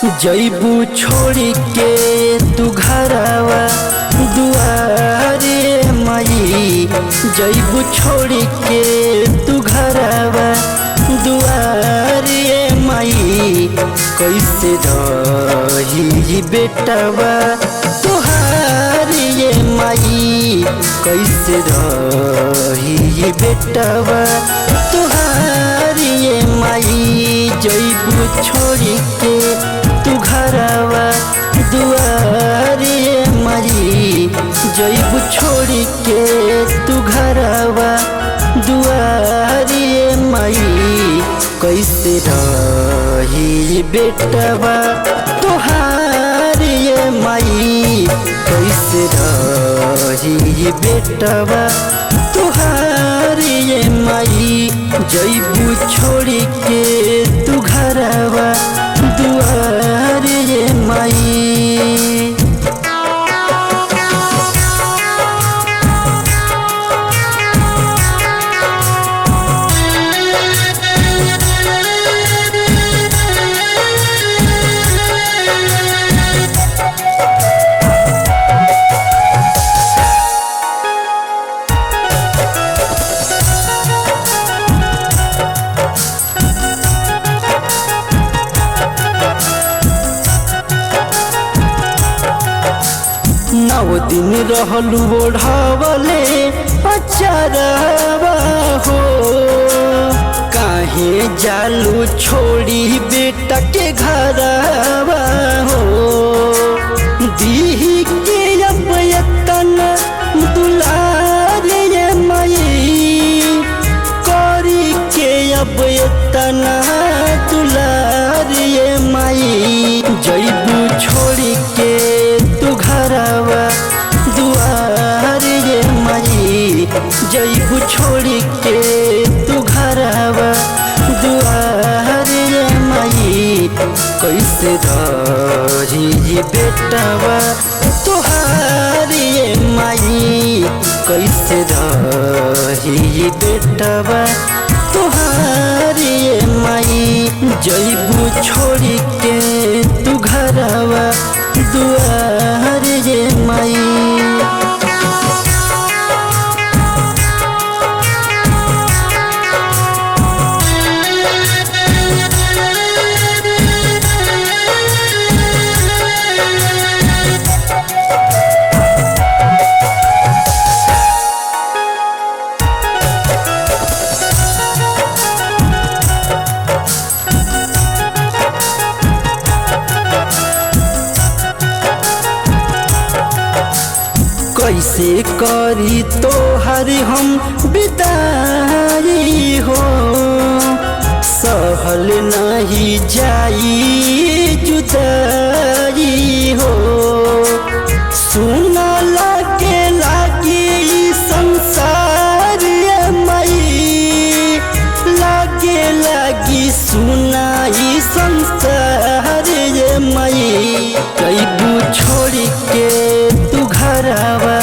जैबू छोड़ी के तू घरवा दुआरे माई, जैबू छोड़ी के तू घरवा दुआरे माई। कैसे रही बेटवा तुहारे माई, कैसे रही बेटवा तुहारे माई। जैबू छोड़ी के तू घरवा दुआरे माई, जैबू छोड़ी के तू घरवा दुआरे माई। कैसे रही बेटवा तुहारे माई, कैसे रही बेटवा तुहारे माई। जैबू छोड़ी के तू घरवा दुआरे माई। नौ दिन रहलू ओढ़ावले अचारवा हो, काहे जालू छोड़ी बेटा के घरवा हो। दीही के अब यतना दुलारे माई, करी के अब यतना दुलारे माई। जैबू छोड़ी के तू घरवा दुआरे माई, जैबू छोड़ी के तू घरवा दुआरे माई। कैसे रही बेटवा तुहारे माई, कैसे रही बेटवा तुहारे माई। जैबू छोड़ी के तू घरवा दुआरे माई। कैसे करी तोहर हम विदाई हो, सहल नहीं जाई जुदाई हो। सुना लागी संसार माई, लागी सुनाई संसार माई। जैबू छोड़ी के तू घरवा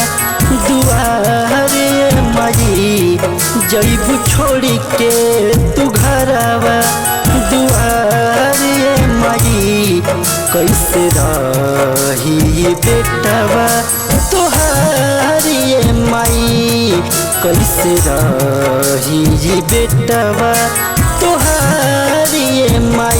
दुआरे माई, जैबू छोड़ी के तू घरवा दुआरे माई। कैसे रही बेटवा तुहारे माई, कैसे रही बेटवा तुहारे माई।